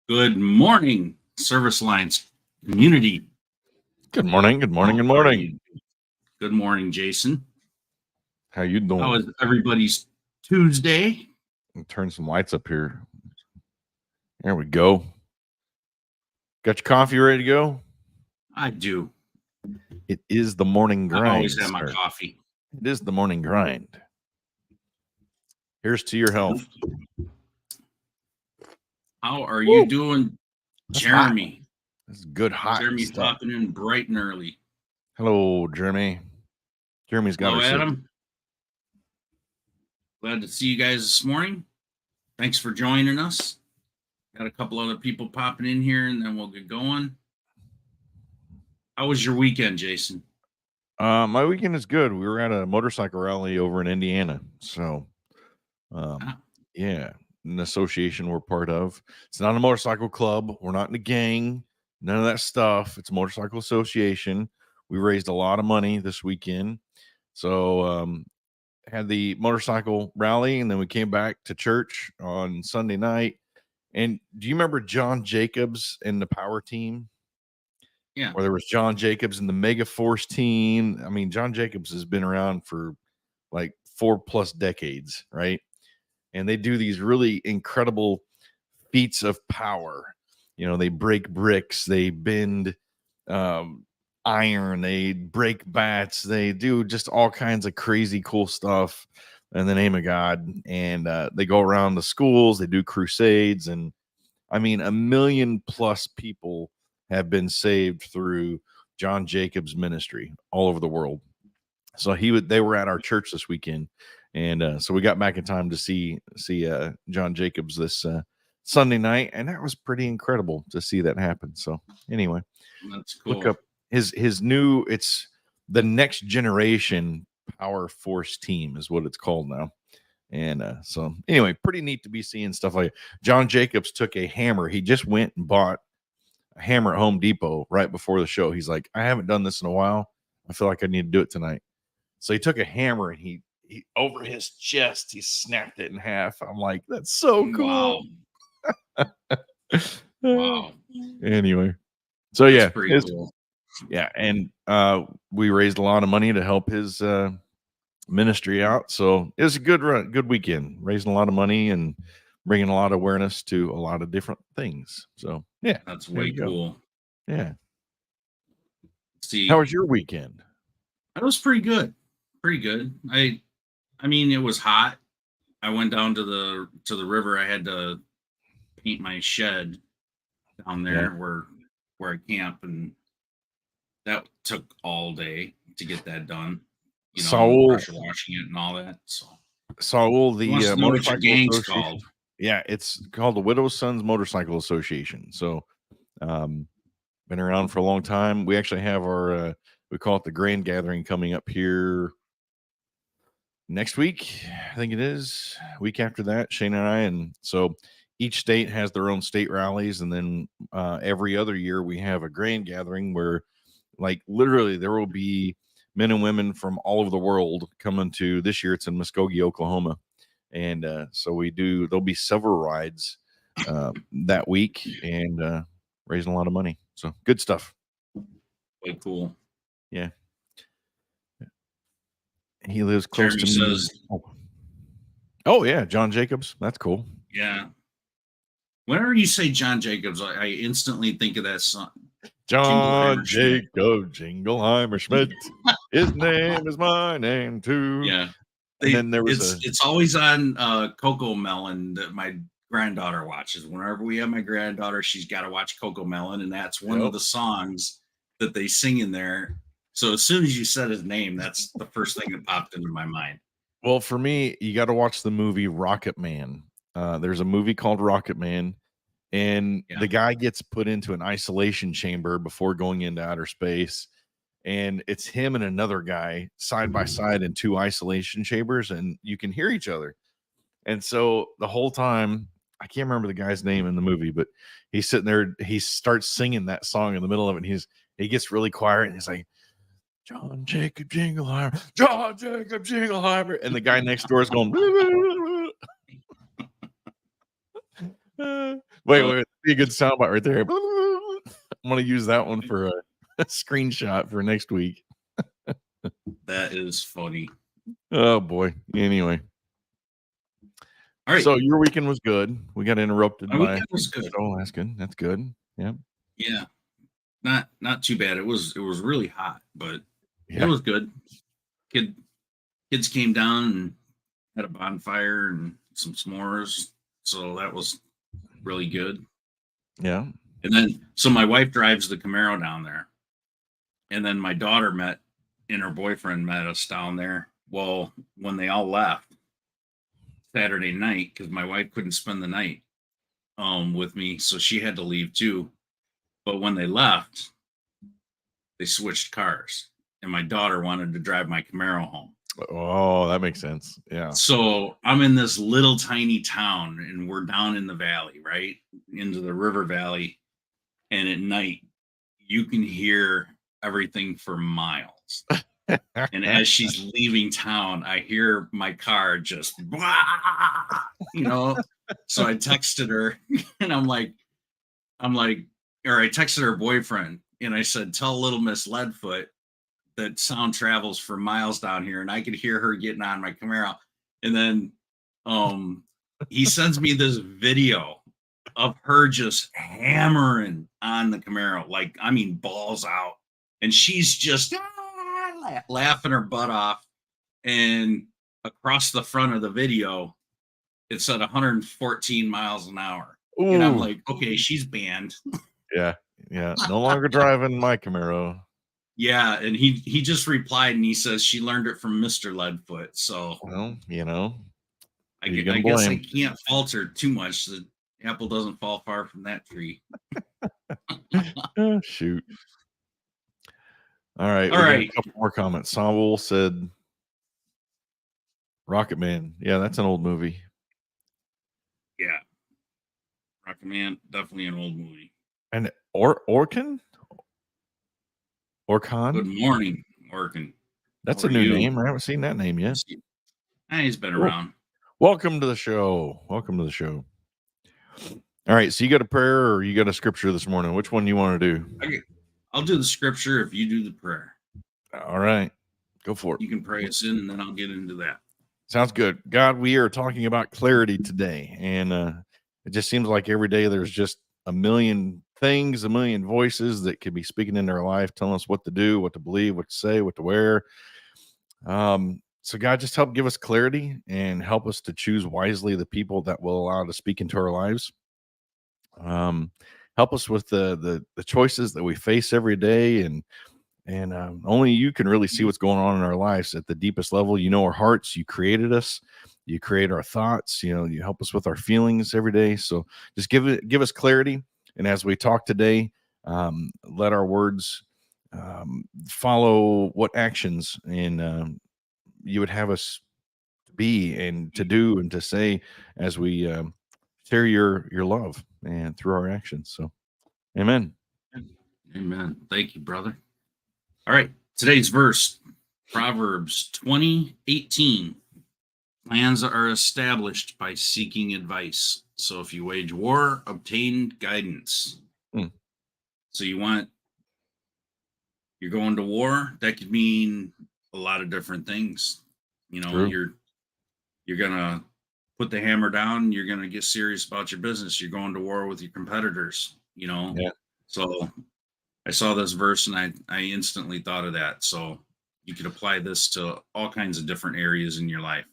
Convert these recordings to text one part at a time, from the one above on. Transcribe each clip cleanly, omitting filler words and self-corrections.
Good morning, Service Lines community. Good morning. Good morning. How Good are morning. you? Good morning, Jason. How you How doing? is everybody's Tuesday? Turn some lights up here. There we go. Got your coffee ready to go? I do. It is the morning I always grind, have my sir. coffee. It is the morning grind. Here's to your health. How are Woo. you doing, That's hot. Jeremy? This is good hot Jeremy stuff. popping in bright and early. Hello, Jeremy. Jeremy's got Hello, her Adam. Glad to see you guys this morning. Thanks for joining us. Got a couple other people popping in here, and then we'll get going. How was your weekend, Jason? My weekend is good. We were at a motorcycle rally over in Indiana. So, yeah, an association we're part of. It's not a motorcycle club. We're not in a gang. None of that stuff. It's a motorcycle association. We raised a lot of money this weekend. So, had the motorcycle rally, and then we came back to church on Sunday night. And do you remember John Jacobs and the Power Team? Yeah. Or there was John Jacobs and the Mega Force team. I mean, John Jacobs has been around for like 4+ decades, right? And they do these really incredible feats of power. You know, they break bricks, they bend iron, they break bats, they do just all kinds of crazy cool stuff in the name of God. And they go around the schools, they do crusades, and I mean, 1,000,000+ people have been saved through John Jacobs' ministry all over the world. So they were at our church this weekend, and so we got back in time to see John Jacobs this Sunday night, and that was pretty incredible to see that happen. So anyway, That's cool. Look up his new. It's the Next Generation Power Force Team is what it's called now. And so anyway, pretty neat to be seeing stuff like John Jacobs took a hammer. He just went and bought a hammer at Home Depot right before the show. He's like, I haven't done this in a while. I feel like I need to do it tonight. So he took a hammer and he over his chest, he snapped it in half. I'm like, that's so cool. Wow. Anyway, so That's yeah, pretty cool. Yeah, and we raised a lot of money to help his ministry out. So it was a good weekend, raising a lot of money and bringing a lot of awareness to a lot of different things. So yeah, That's there way you go. cool. Yeah. See, how was your weekend? It was pretty good. Pretty good. I mean, it was hot. I went down to the river. I had to paint my shed down there where I camp, and that took all day to get that done. You know, Saul, pressure washing it and all that. So Saul, the wants to know what your motorcycle gang's association. called. Yeah, it's called the Widow's Sons Motorcycle Association. So, been around for a long time. We actually have our we call it the Grand Gathering coming up here next week. I think it is week after that. Shane and I, and so each state has their own state rallies, and then every other year we have a Grand Gathering where, like, literally there will be men and women from all over the world coming to. This year it's in Muskogee, Oklahoma. And so there'll be several rides that week, and raising a lot of money. So good stuff. Way cool. Yeah. He lives close Jeremy to me. says, oh yeah, John Jacobs. That's cool. Yeah. Whenever you say John Jacobs, I instantly think of that song. John Jacob Jingleheimer Schmidt. His name is my name too. Yeah. And then there was it's always on Coco Melon that my granddaughter watches. Whenever we have my granddaughter, she's got to watch Coco Melon, and that's one of the songs that they sing in there. So as soon as you said his name, that's the first thing that popped into my mind. Well, for me, you got to watch the movie Rocket Man. There's a movie called Rocket Man, and the guy gets put into an isolation chamber before going into outer space. And it's him and another guy side by side in two isolation chambers, and you can hear each other. And so the whole time, I can't remember the guy's name in the movie, but he's sitting there, he starts singing that song in the middle of it, and he gets really quiet, and he's like, John Jacob Jingleheimer, John Jacob Jingleheimer, and the guy next door is going, wait, be a good soundbite right there. I'm gonna use that one for a screenshot for next week. That is funny. Oh boy. Anyway. All right. So your weekend was good. We got interrupted My by weekend was good. Oh, that's good. That's good. Yeah. Yeah. Not too bad. It was really hot, but it Yeah. was good. Kids came down and had a bonfire and some s'mores. So that was really good. Yeah. And then so my wife drives the Camaro down there. And then my daughter and her boyfriend met us down there. Well, when they all left Saturday night, because my wife couldn't spend the night with me, so she had to leave too. But when they left, they switched cars, and my daughter wanted to drive my Camaro home. Oh, that makes sense. Yeah. So I'm in this little tiny town, and we're down in the valley, right into the river valley, and at night you can hear everything for miles. And as she's leaving town, I hear my car just, you know. So I texted her, and I'm like, or I texted her boyfriend, and I said, "Tell little Miss Leadfoot that sound travels for miles down here," and I could hear her getting on my Camaro. And then, he sends me this video of her just hammering on the Camaro, like I mean, balls out, and she's just laughing her butt off. And across the front of the video, it said 114 miles an hour. Ooh. And I'm like, okay, she's banned. Yeah. Yeah. No longer driving my Camaro. Yeah. And he just replied and he says she learned it from Mr. Leadfoot. So, well, you know, I guess I can't fault her too much. The apple doesn't fall far from that tree. Oh, shoot. All right. All right. A couple more comments. Saul said Rocket Man. Yeah, that's an old movie. Yeah. Rocket Man, definitely an old movie. And Orkan? Good morning, Orkan. That's a new name. I haven't seen that name yet. He's been around. Welcome to the show. Welcome to the show. All right. So you got a prayer or you got a scripture this morning? Which one you want to do? Okay. I'll do the scripture if you do the prayer. All right. Go for it. You can pray us in and then I'll get into that. Sounds good. God, we are talking about clarity today. And it just seems like every day there's just a million things, a million voices that could be speaking into our life, telling us what to do, what to believe, what to say, what to wear. So God, just help give us clarity and help us to choose wisely the people that will allow to speak into our lives. Help us with the choices that we face every day, and only you can really see what's going on in our lives at the deepest level. You know our hearts. You created us. You create our thoughts. You know, you help us with our feelings every day. So just give us clarity. And as we talk today, let our words follow what actions and you would have us be and to do and to say as we share your love and through our actions. So, amen. Amen. Thank you, brother. All right. Today's verse, Proverbs 20:18. Plans are established by seeking advice. So if you wage war, obtain guidance. So you're going to war. That could mean a lot of different things. You know, True. you're gonna put the hammer down. You're gonna get serious about your business. You're going to war with your competitors. You know. Yeah. So I saw this verse and I instantly thought of that. So you could apply this to all kinds of different areas in your life.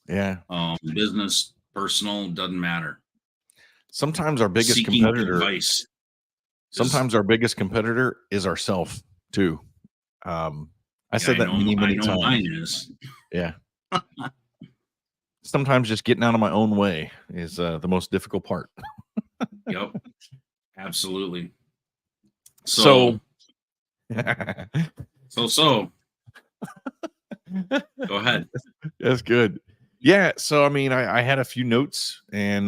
Yeah. Business, personal, doesn't matter. Sometimes our biggest Seeking competitor. Advice Sometimes our biggest competitor is ourself too. I said that many times. Mine is. Yeah. Sometimes just getting out of my own way is the most difficult part. Yep. Absolutely. So go ahead. That's good. Yeah. So, I mean, I had a few notes and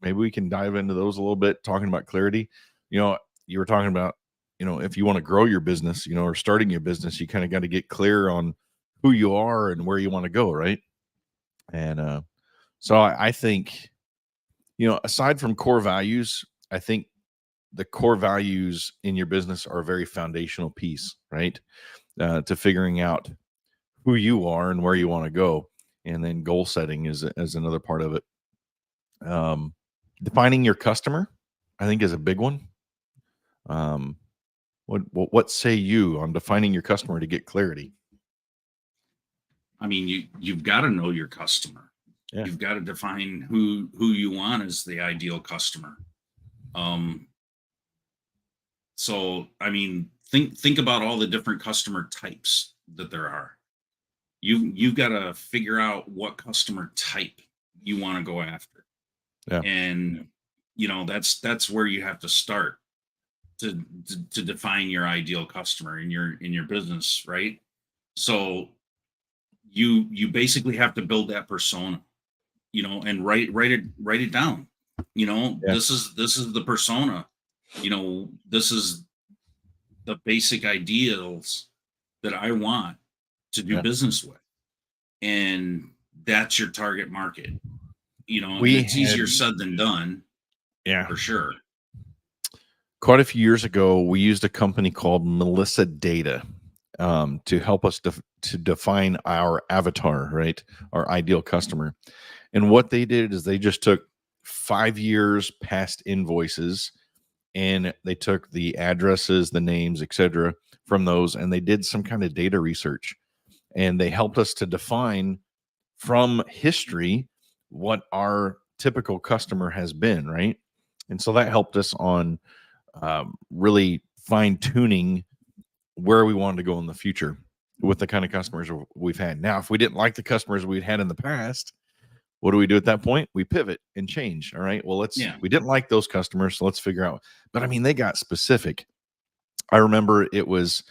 maybe we can dive into those a little bit, talking about clarity. You know, you were talking about, you know, if you want to grow your business, you know, or starting your business, you kind of got to get clear on who you are and where you want to go. Right. And so I think, you know, aside from core values, I think the core values in your business are a very foundational piece, right? To figuring out who you are and where you want to go. And then goal setting is another part of it. Defining your customer, I think, is a big one. What say you on defining your customer to get clarity? I mean, you've got to know your customer. Yeah. You've got to define who you want as the ideal customer. So I mean, think about all the different customer types that there are. You've got to figure out what customer type you want to go after. Yeah. And that's where you have to start to define your ideal customer in your business, right? So you basically have to build that persona, and write it down. Yeah. This is the persona. This is the basic ideals that I want to do Yeah. business with, and that's your target market. And We it's easier had- said than done, Yeah. for sure. Quite a few years ago, we used a company called Melissa Data to help us to define our avatar, right? Our ideal customer. And what they did is they just took 5 years past invoices, and they took the addresses, the names, etc., from those, and they did some kind of data research, and they helped us to define from history what our typical customer has been, right? And so that helped us on really fine tuning where we wanted to go in the future with the kind of customers we've had. Now, if we didn't like the customers we'd had in the past, what do we do at that point? We pivot and change. All right. Well, we didn't like those customers, so let's figure out. But I mean, they got specific. I remember it was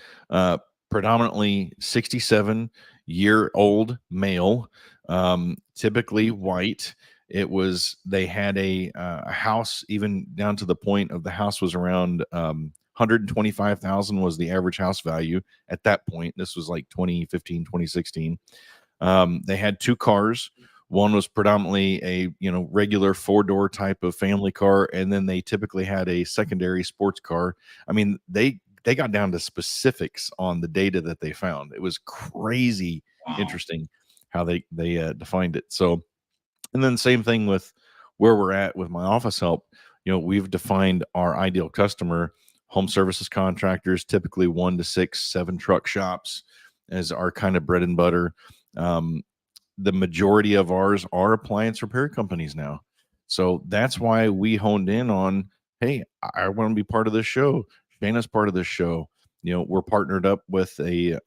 predominantly 67-year-old male, typically white. They had a house, even down to the point of the house was around 125,000 was the average house value at that point. This was like 2015, 2016. They had 2 cars. One was predominantly a regular 4-door type of family car, and then they typically had a secondary sports car. I mean, they got down to specifics on the data that they found. It was crazy. Wow. Interesting how they defined it. So, and then same thing with where we're at with my office help. We've defined our ideal customer: home services contractors, typically 1 to 6, 7 truck shops as our kind of bread and butter. The majority of ours are appliance repair companies now. So that's why we honed in on, hey, I want to be part of this show. Shana's part of this show. We're partnered up with a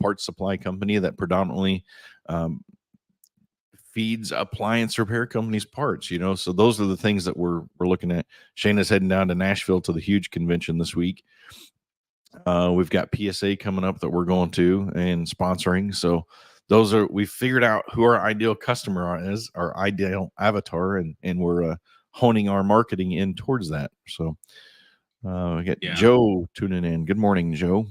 parts supply company that predominantly feeds appliance repair companies parts. So those are the things that we're looking at. Shana's heading down to Nashville to the huge convention this week. We've got PSA coming up that we're going to and sponsoring. So we've figured out who our ideal customer is, our ideal avatar, and we're honing our marketing in towards that. So we got Joe tuning in. Good morning, Joe.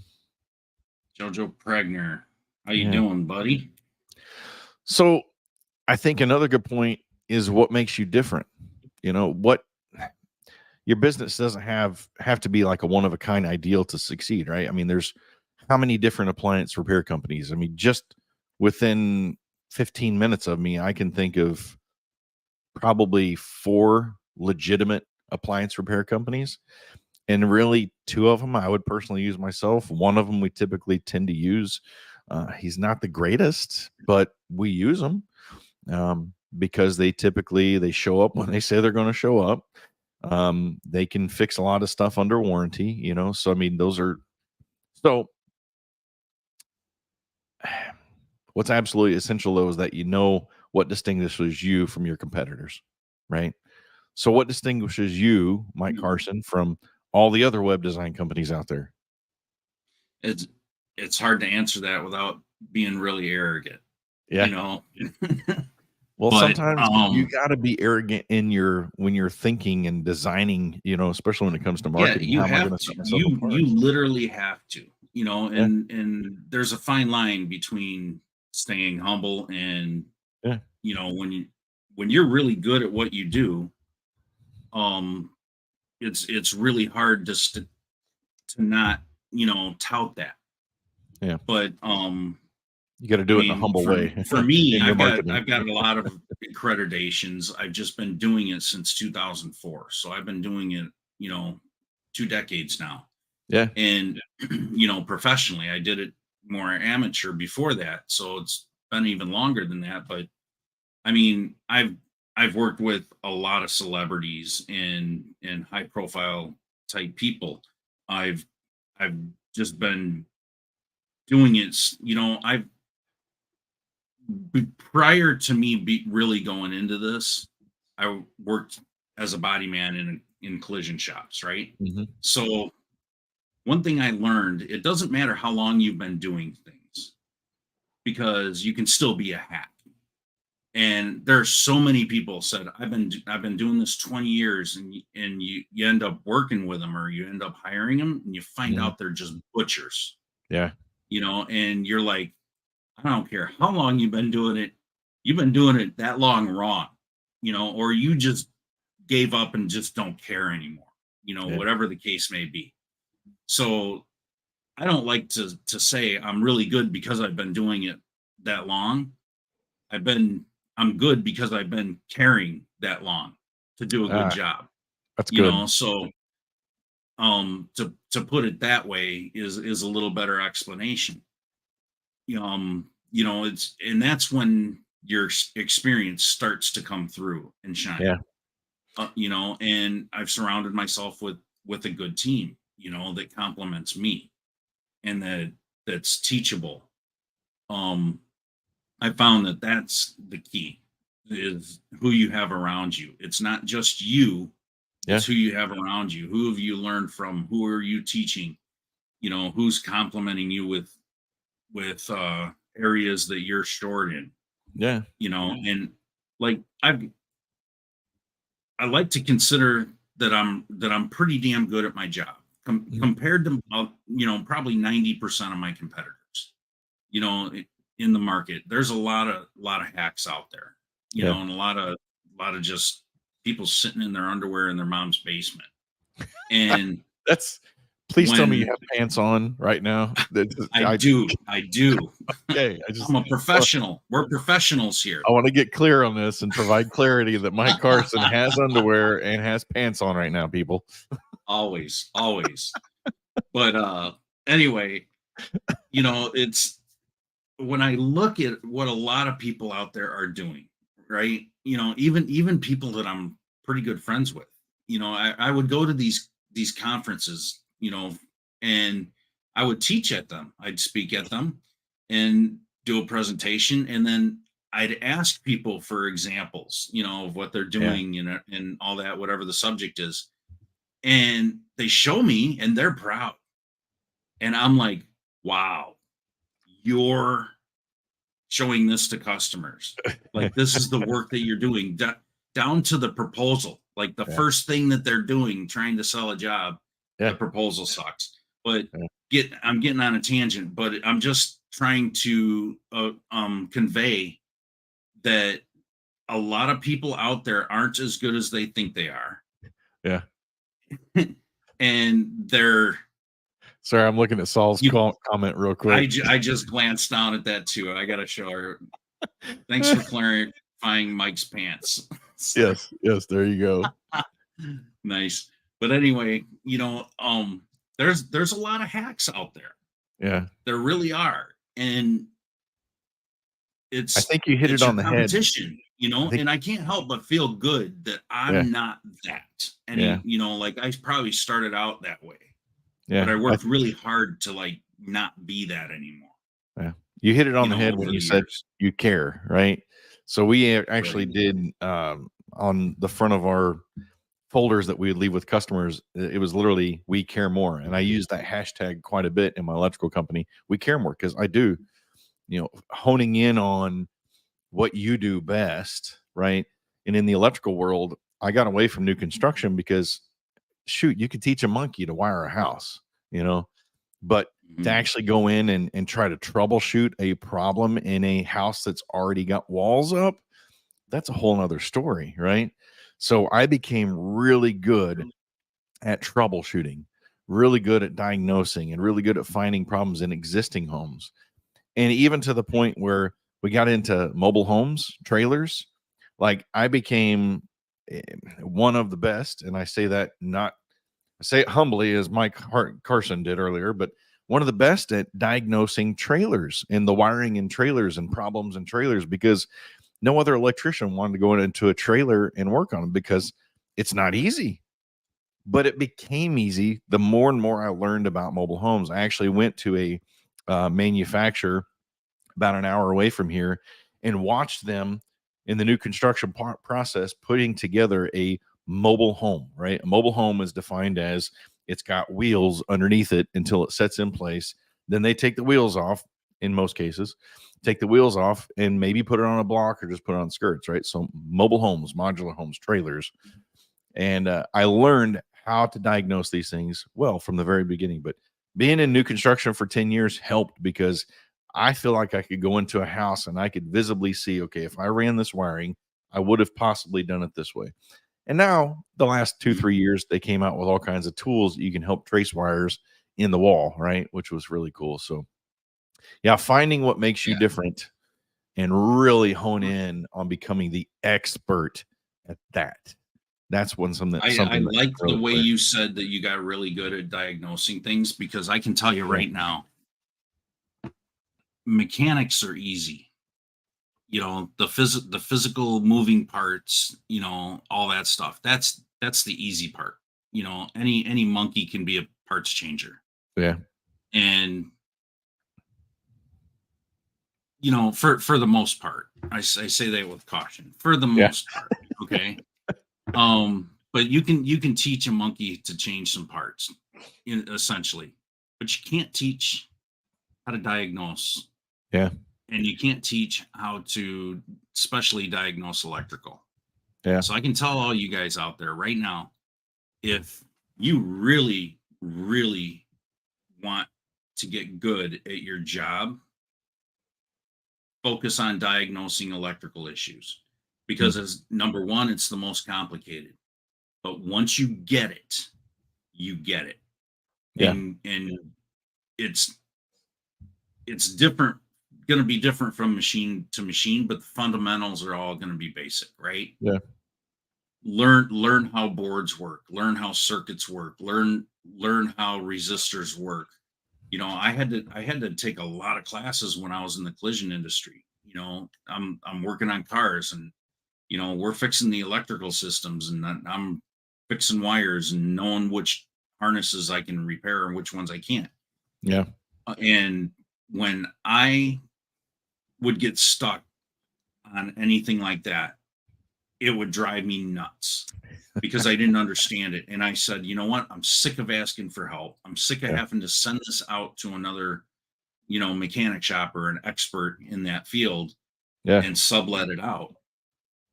Joe Pregner. How you doing, buddy? So I think another good point is what makes you different. What your business doesn't have to be like a one-of-a-kind ideal to succeed, right? I mean, there's how many different appliance repair companies? I mean, just within 15 minutes of me, I can think of probably 4 legitimate appliance repair companies. And really 2 of them I would personally use myself. One of them we typically tend to use. He's not the greatest, but we use them because they show up when they say they're going to show up. They can fix a lot of stuff under warranty, so I mean, what's absolutely essential though is that what distinguishes you from your competitors, right? So what distinguishes you, Mike Carson, from all the other web design companies out there? It's hard to answer that without being really arrogant. Yeah. Well, but sometimes you got to be arrogant when you're thinking and designing, especially when it comes to marketing. Yeah, you literally have to, and there's a fine line between staying humble and, when you're really good at what you do, it's really hard to not, tout that. Yeah. But You got to do it in a humble way for me, in your I've got marketing. a lot of accreditations. I've just been doing it since 2004. So I've been doing it, 2 decades now. Yeah. And professionally, I did it more amateur before that. So it's been even longer than that. But I mean, I've worked with a lot of celebrities and high profile type people. I've I've just been doing it. I've prior to me really going into this, I worked as a body man in collision shops, right? Mhm. So one thing I learned, it doesn't matter how long you've been doing things because you can still be a hack. And there's so many people said I've been doing this 20 years, and you end up working with them, or you end up hiring them, and you find Mhm. out they're just butchers, Yeah. and you're like, I don't care how long you've been doing it, you've been doing it that long wrong, or you just gave up and just don't care anymore, Yeah. whatever the case may be. So I don't like to say I'm really good because I've been doing it that long. I've been I'm good because I've been caring that long to do a good Ah, job. that's good. So to put it that way is a little better explanation. It's and that's when your experience starts to come through and shine. Yeah. And I've surrounded myself with a good team, that complements me and that's teachable. Um I found that that's the key is who you have around you. It's not just you, Yeah. it's who you have around you. Who have you learned from? Who are you teaching? Who's complimenting you with areas that you're stored in, Yeah. and like I like to consider that I'm pretty damn good at my job Mhm. compared to probably 90% of my competitors. You know, i- in the market, there's a lot of hacks out there. Yeah. And a lot of just people sitting in their underwear in their mom's basement. And That's please tell me you when have pants on right now. I do, I do. Okay. I'm a professional. We're professionals here. I want to get clear on this and provide clarity that Mike Carson has underwear and has pants on right now, people. Always, always. But anyway, it's when I look at what a lot of people out there are doing, right? Even people that I'm pretty good friends with. I would go to these conferences, and I would teach at them. I'd speak at them and do a presentation, and then I'd ask people for examples, of what they're Yeah. doing, and all that, whatever the subject is. And they show me and they're proud. And I'm like, wow, you're showing this to customers. Like this is the work that you're doing down to the proposal. Like the Yeah. first thing that they're doing, trying to sell a job, the Yeah. proposal sucks. But Yeah. I'm getting on a tangent, but I'm just trying to convey that a lot of people out there aren't as good as they think they are. Yeah. And they're Sorry, I'm looking at Saul's you comment real I, quick. I just glanced down at that too. I gotta show her. Thanks for clarifying Mike's pants. Yes. Yes. There you go. Nice. But anyway, there's a lot of hacks out there. Yeah. There really are. And I it's think you hit it it's your on the head. competition, I think, and I can't help but feel good that yeah. I'm not that. Yeah. Like I probably started out that way, but I Yeah. worked really hard to like not be that anymore, Yeah. You hit it on the head over when the you said years. you care, right? So we actually Right. did on the front of our folders that we would leave with customers, it was literally "We care more," and I use that hashtag quite a bit in my electrical company. We care more because I do, honing in on what you do best, right? And in the electrical world, I got away from new construction because shoot, you could teach a monkey to wire a house, you know, but to Mhm. actually go in and try to troubleshoot a problem in a house that's already got walls up, that's a whole nother story, right? So I became really good at troubleshooting, really good at diagnosing, and really good at finding problems in existing homes. And even to the point where we got into mobile homes, trailers, like I became one of the best. And I say that not, I say it humbly as Mike Carson did earlier, but one of the best at diagnosing trailers and the wiring in trailers and problems in trailers, because no other electrician wanted to go into a trailer and work on them because it's not easy. But it became easy the more and more I learned about mobile homes. I actually went to a manufacturer about an hour away from here and watched them in the new construction process putting together a mobile home, right? A mobile home is defined as it's got wheels underneath it until it sets in place. Then they take the wheels off in most cases, take the wheels off and maybe put it on a block or just put it on skirts, right? So mobile homes, modular homes, trailers. And I learned how to diagnose these things well from the very beginning. But being in new construction for 10 years helped because I feel like I could go into a house and I could visibly see, okay, if I ran this wiring, I would have possibly done it this way. And now, the last 2-3 years, they came out with all kinds of tools that you can help trace wires in the wall, right? Which was really cool. So, yeah, finding what makes you Yeah. different and really hone in on becoming the expert at that. That's when something I that like the really way clear. you said that you got really good at diagnosing things, because I can tell you Yeah. right now, mechanics are easy. You know, the physical moving parts, you know, all that stuff. That's the easy part. You know, any monkey can be a parts changer. Yeah. And you know, for the most part, I say that with caution. For the Yeah. most part, okay. But you can teach a monkey to change some parts, essentially, but you can't teach how to diagnose, Yeah. and you can't teach how to specially diagnose electrical. Yeah. So I can tell all you guys out there right now, if you really, really want to get good at your job, focus on diagnosing electrical issues, Mm. because as number one, it's the most complicated. But once you get it, you get it. Yeah. And it's different, going to be different from machine to machine, but the fundamentals are all going to be basic, right? Yeah. Learn how boards work, learn how circuits work, learn how resistors work. You know, I had to take a lot of classes when I was in the collision industry. You know, I'm working on cars, and you know, we're fixing the electrical systems, and I'm fixing wires and knowing which harnesses I can repair and which ones I can't. Yeah. And when I would get stuck on anything like that, it would drive me nuts because I didn't understand it. And I said, you know what? I'm sick of asking for help. I'm sick of Yeah. having to send this out to another, you know, mechanic shop or an expert in that field Yeah. and sublet it out.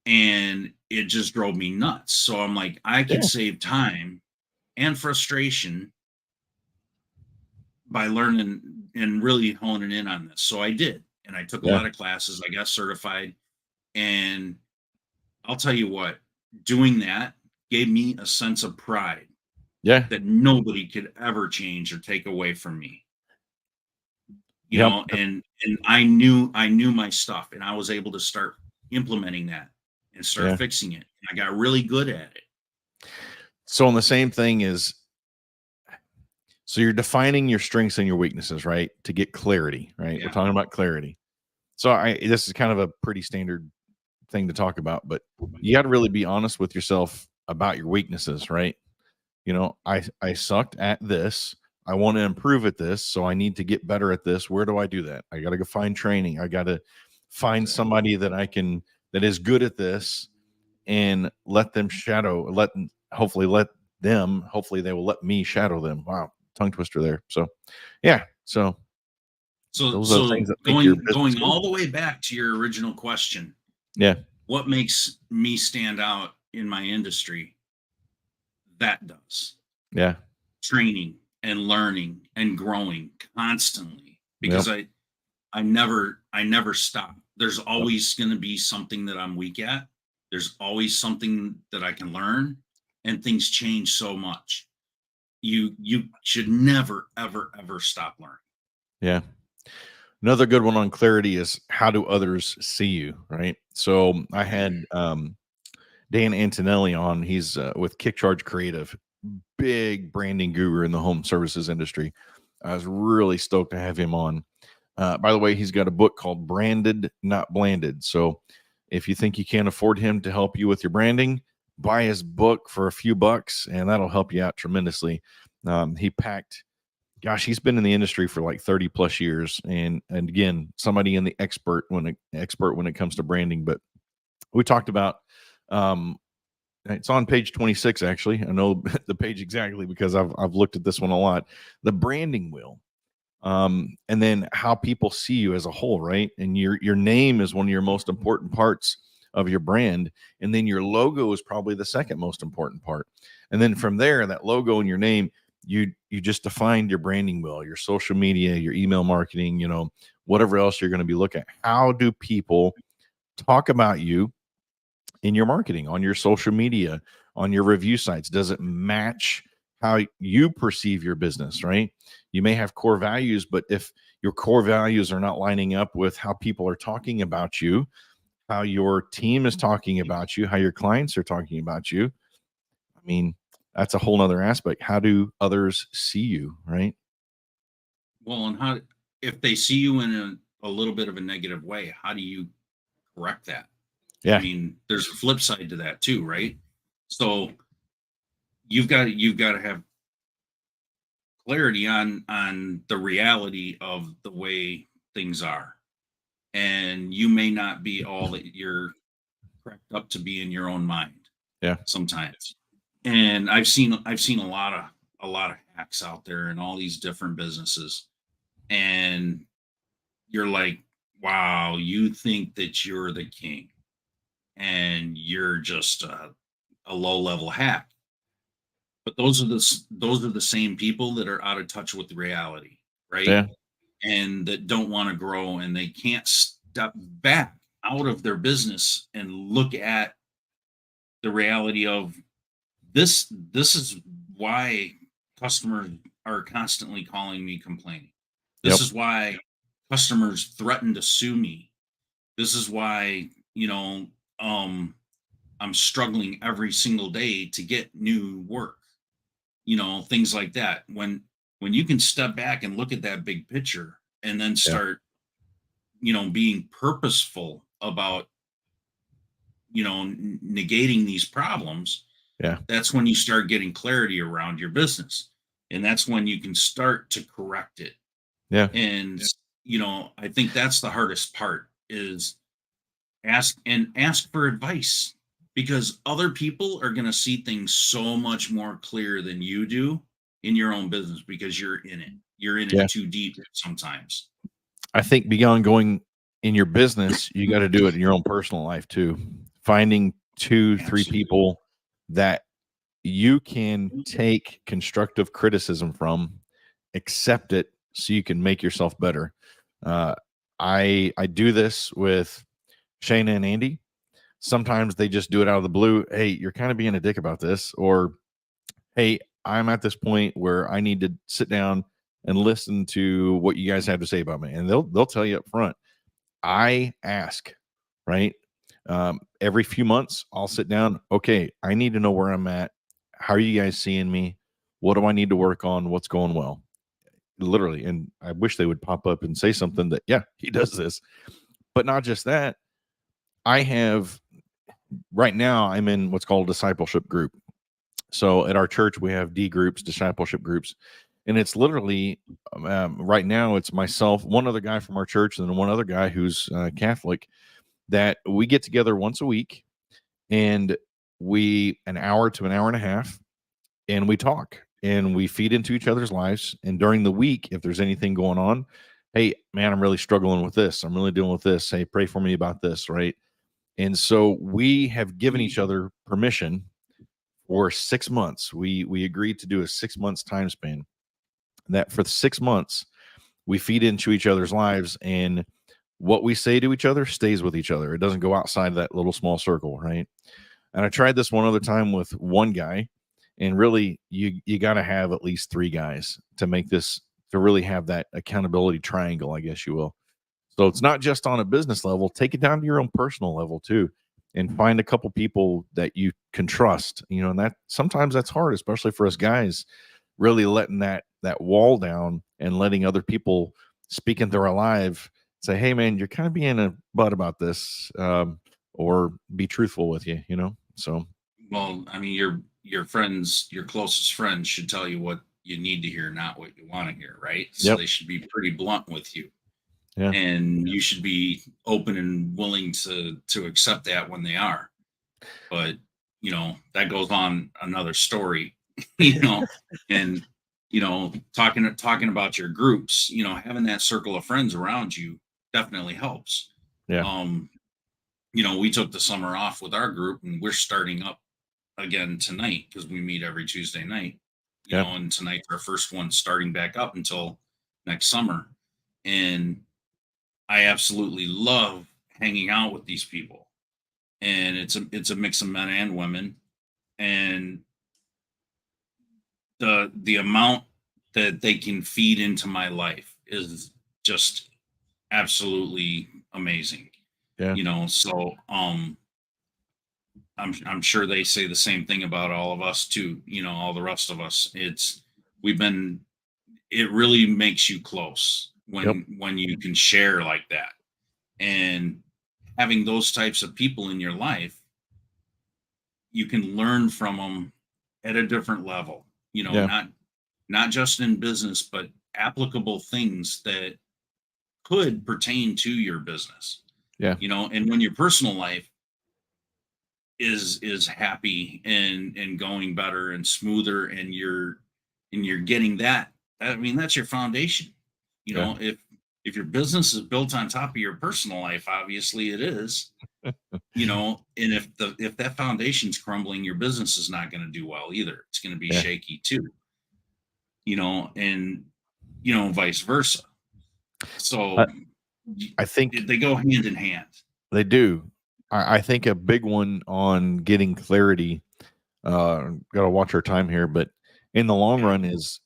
And it just drove me nuts. So I'm like, I Yeah. could save time and frustration by learning and really honing in on this. So I did. And I took a Yeah. lot of classes. I got certified. And I'll tell you what, doing that gave me a sense of pride Yeah. that nobody could ever change or take away from me. You Yep. know, and I knew my stuff, and I was able to start implementing that and start Yeah. fixing it. And I got really good at it. So on the same thing is, so you're defining your strengths and your weaknesses, right? To get clarity, right? We're Yeah. talking about clarity. So this is kind of a pretty standard thing to talk about, but you got to really be honest with yourself about your weaknesses, right? You know, I sucked at this. I want to improve at this, so I need to get better at this. Where do I do that? I got to go find training. I got to find somebody that is good at this and let them shadow, hopefully they will let me shadow them. Wow, tongue twister there. So, yeah. So those are the So things that make your business going good. all the way back to your original question, Yeah. what makes me stand out in my industry? That does. Yeah. Training and learning and growing constantly, Yep. because I never stop. There's always going to be something that I'm weak at. There's always something that I can learn, and things change so much. you should never, ever, ever stop learning. Yeah. Another good one on clarity is how do others see you, right? So I had Dan Antonelli on. He's with Kickcharge Creative, big branding guru in the home services industry. I was really stoked to have him on. By the way, he's got a book called Branded, Not Blanded. So if you think you can't afford him to help you with your branding, buy his book for a few bucks, and that'll help you out tremendously. He packed, gosh, he's been in the industry for like 30 plus years, and again, somebody in the expert when it comes to branding. But we talked about it's on page 26 actually. I know the page exactly because I've looked at this one a lot. The branding wheel. And then how people see you as a whole, right? And your name is one of your most important parts of your brand, and then your logo is probably the second most important part. And then from there, that logo and your name, you just defined your branding wheel, your social media, your email marketing, whatever else you're going to be looking at. How do people talk about you in your marketing, on your social media, on your review sites? Does it match how you perceive your business, right? You may have core values, but if your core values are not lining up with how people are talking about you, how your team is talking about you, how your clients are talking about you, I mean, that's a whole nother aspect. How do others see you, right? Well, and how if they see you in a little bit of a negative way, how do you correct that? I Yeah. mean, there's a flip side to that too, right? So you've got to have clarity on the reality of the way things are, and you may not be all that you're cracked up to be in your own mind. Yeah. Sometimes, and I've seen a lot of hacks out there in all these different businesses, and you're like, wow, you think that you're the king, and you're just a low level hack. But those are the same people that are out of touch with reality, right? Yeah. And that don't want to grow, and they can't step back out of their business and look at the reality of this is why customers are constantly calling me complaining. Yep. This is why customers threaten to sue me. This is why, um I'm struggling every single day to get new work, things like that. When you can step back and look at that big picture and then Yeah. start, being purposeful about, negating these problems, Yeah. that's when you start getting clarity around your business. And that's when you can start to correct it. Yeah. And, I think that's the hardest part is ask for advice, because other people are going to see things so much more clear than you do in your own business, because you're in Yeah. it too deep sometimes. I think beyond going in your business, you got to do it in your own personal life too. Finding 2, 3 Absolutely. people that you can take constructive criticism from, accept it so you can make yourself better. I do this with Shayna and Andy. Sometimes they just do it out of the blue. Hey, you're kind of being a dick about this, or hey, I'm at this point where I need to sit down and listen to what you guys have to say about me, and they'll tell you up front. I ask, right? Every few months, I'll sit down. Okay, I need to know where I'm at. How are you guys seeing me? What do I need to work on? What's going well? Literally, and I wish they would pop up and say something that, yeah, he does this, but not just that. I have right now. I'm in what's called a discipleship group. So at our church, we have D groups, discipleship groups, and it's literally right now it's myself, one other guy from our church, and then one other guy who's Catholic. That we get together once a week, and we an hour to an hour and a half, and we talk and we feed into each other's lives. And during the week, if there's anything going on, hey man, I'm really struggling with this. I'm really dealing with this. Hey, pray for me about this, right? And so we have given each other permission for 6 months. We agreed to do a 6 months time span. That for 6 months, we feed into each other's lives, and what we say to each other stays with each other. It doesn't go outside of that little small circle, right? And I tried this one other time with one guy, And really, you got to have at least 3 guys to make this, to really have that accountability triangle, I guess you will. So it's not just on a business level, take it down to your own personal level too, and find a couple people that you can trust, and that sometimes that's hard, especially for us guys, really letting that wall down and letting other people speak into our life, say, hey man, you're kind of being a butt about this, or be truthful with you. So Well, I mean, your friends, your closest friends should tell you what you need to hear, not what you want to hear, right? So yep, they should be pretty blunt with you. yeah, And you should be open and willing to accept that when they are. But that goes on another story. you know and talking about your groups, having that circle of friends around you definitely helps. yeah, um we took the summer off with our group, and we're starting up again tonight because we meet every Tuesday night. yeah. And tonight's our first one starting back up until next summer. And I absolutely love hanging out with these people. And it's a mix of men and women. And the amount that they can feed into my life is just absolutely amazing. Yeah. So I'm sure they say the same thing about all of us too, all the rest of us. We've been it really makes you close Yep. when you can share like that. And having those types of people in your life, you can learn from them at a different level, Yeah. not just in business, but applicable things that could pertain to your business. Yeah. And when your personal life is happy and going better and smoother, and you're getting that, I mean, that's your foundation. Yeah. If your business is built on top of your personal life, obviously it is. And if that foundation's crumbling, your business is not going to do well either. It's going to be Yeah. shaky too. And vice versa. I, So I think they go hand in hand. they do. I think a big one on getting clarity, got to watch our time here, but in the long Yeah. run is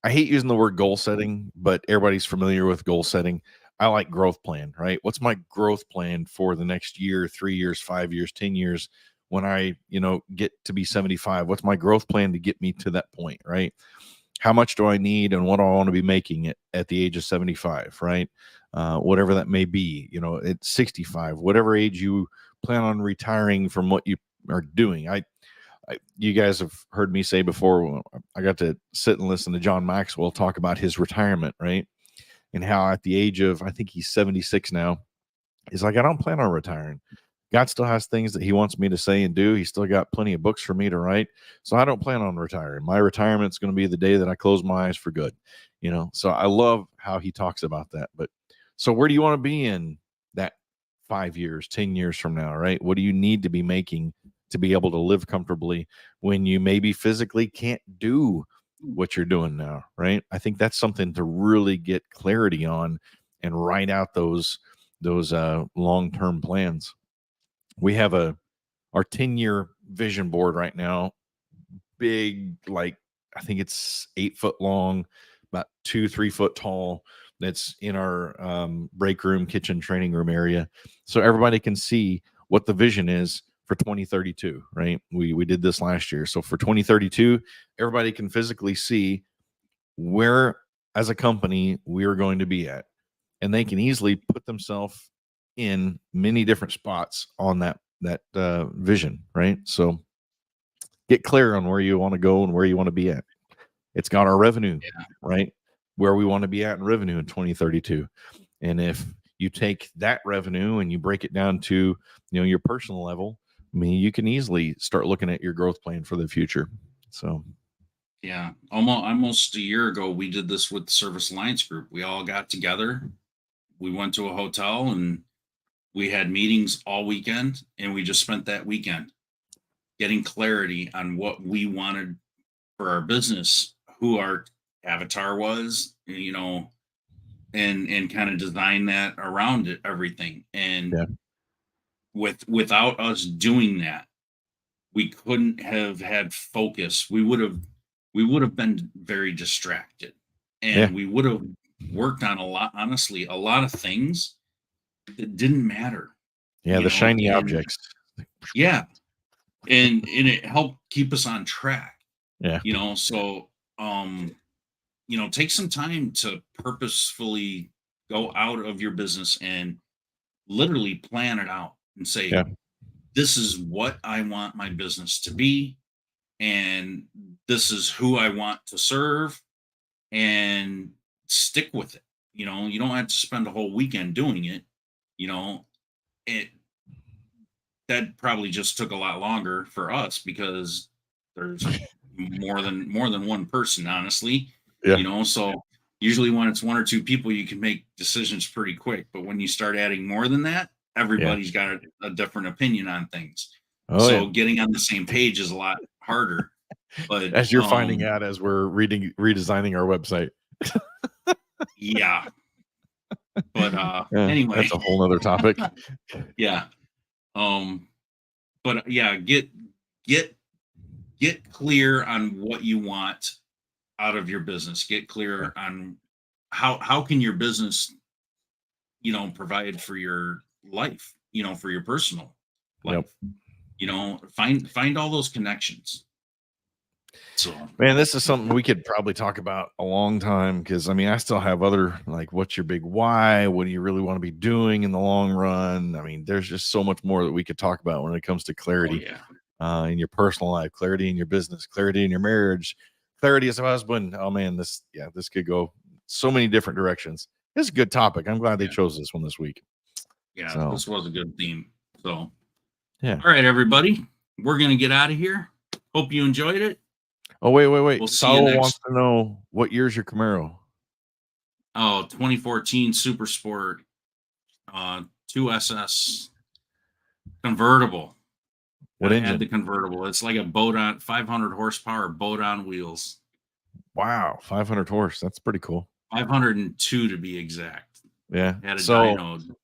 I hate using the word goal setting, but everybody's familiar with goal setting. I like growth plan, right? What's my growth plan for the next year, 3 years, 5 years, 10 years when I, get to be 75? What's my growth plan to get me to that point, right? How much do I need and what do I want to be making at the age of 75, right? Whatever that may be, at 65, whatever age you plan on retiring from what you are doing. You guys have heard me say before, I got to sit and listen to John Maxwell talk about his retirement, right? And how at the age of, I think he's 76 now, he's like, I don't plan on retiring. God still has things that he wants me to say and do. He's still got plenty of books for me to write. So I don't plan on retiring. My retirement's going to be the day that I close my eyes for good. So I love how he talks about that. But so where do you want to be in that 5 years, 10 years from now, right? What do you need to be making to be able to live comfortably when you maybe physically can't do what you're doing now, right? I think that's something to really get clarity on and write out those long-term plans. We have our 10-year vision board right now, big, like I think it's 8 foot long, about 2-3 foot tall. That's in our break room, kitchen, training room area, so everybody can see what the vision is for 2032. Right? We did this last year, so for 2032, everybody can physically see where, as a company, we are going to be at, and they can easily put themselves in many different spots on that vision, right? So get clear on where you want to go and where you want to be at. It's got our revenue, Yeah. right? Where we want to be at in revenue in 2032. And if you take that revenue and you break it down to, your personal level, I mean, you can easily start looking at your growth plan for the future. So Yeah. Almost a year ago, we did this with the Service Alliance Group. We all got together. We went to a hotel and we had meetings all weekend, and we just spent that weekend getting clarity on what we wanted for our business, who our avatar was, and kind of design that around it, everything. And yeah, without us doing that, we couldn't have had focus. We would have been very distracted, Yeah. and we would have worked on honestly, a lot of things that didn't matter. Yeah, you the know, shiny and objects. yeah, and it helped keep us on track. Yeah. So take some time to purposefully go out of your business and literally plan it out and say, Yeah. this is what I want my business to be, and this is who I want to serve, and stick with it. You don't have to spend a whole weekend doing it. It that probably just took a lot longer for us because there's more than one person, honestly. Yeah. So usually when it's one or two people, you can make decisions pretty quick. But when you start adding more than that, everybody's got a different opinion on things. Oh, So yeah. getting on the same page is a lot harder. But As you're finding out as we're redesigning our website. yeah. But Yeah, anyway, that's a whole nother topic. yeah. But yeah, get clear on what you want out of your business. Get clear on how can your business provide for your life, for your personal life. Find all those connections. So Man, this is something we could probably talk about a long time, because I still have other, like, what's your big why? What do you really want to be doing in the long run? There's just so much more that we could talk about when it comes to clarity in your personal life, clarity in your business, clarity in your marriage, clarity as a husband. Oh man, this could go so many different directions. This is a good topic. I'm glad they chose this one this week. Yeah, So, this was a good theme. So yeah. All right, everybody. We're gonna get out of here. Hope you enjoyed it. Oh, wait. We'll see you Saul next. wants to know, what year's your Camaro? Oh, 2014 Super Sport 2SS convertible. What engine? Add the convertible. It's like a boat on 500 horsepower boat on wheels. Wow, 500 horse. That's pretty cool. 502 to be exact. Yeah. Had a So dyno.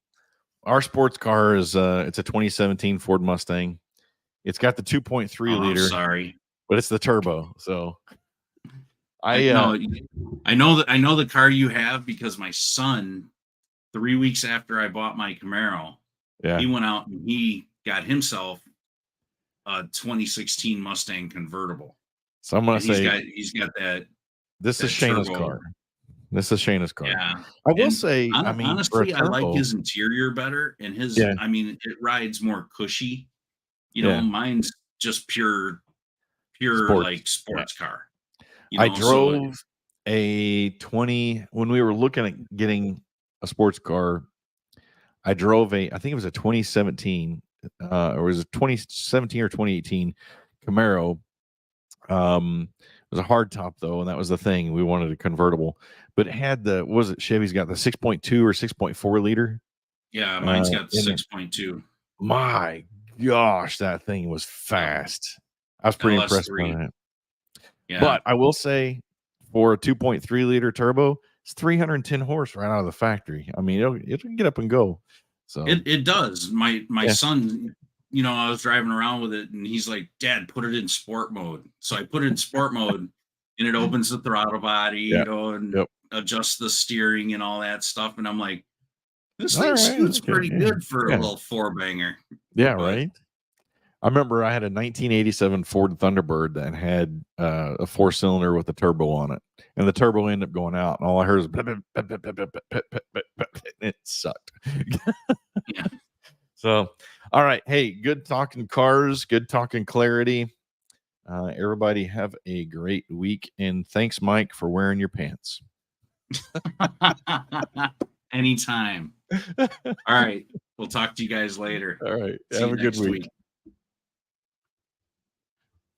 our sports car is it's a 2017 Ford Mustang. It's got the 2.3 liter. Sorry, but it's the turbo. So I know the car you have, because my son, 3 weeks after I bought my Camaro, he went out and he got himself a 2016 Mustang convertible. So I'm gonna say he's got that. This is Shayna's car. This is Shayna's car. Yeah, I will say, honestly, I like his interior better, and his. It rides more cushy. Mine's just pure sports. Like sports car. I drove a 20 when we were looking at getting a sports car. I drove I think it was a 2017, or was it 2017 or 2018 Camaro. It was a hard top though, and that was the thing. We wanted a convertible, but it had Chevy's got the 6.2 or 6.4 liter. Yeah, mine's got the 6.2. My gosh, that thing was fast. I was pretty impressed by that. Yeah. But I will say, for a 2.3 liter turbo, it's 310 horse right out of the factory. It'll get up and go. So it does. My son, I was driving around with it, and he's like, "Dad, put it in sport mode." So I put it in sport mode, and it opens the throttle body, and adjusts the steering and all that stuff. And I'm like, this thing suits pretty good for a little four banger. Yeah, right. I remember I had a 1987 Ford Thunderbird that had a 4-cylinder with a turbo on it, and the turbo ended up going out, and all I heard was it sucked. Yeah. So, all right. Hey, good talking cars, good talking clarity. Everybody have a great week, and thanks, Mike, for wearing your pants. Anytime. All right. We'll talk to you guys later. All right. See have you a good week.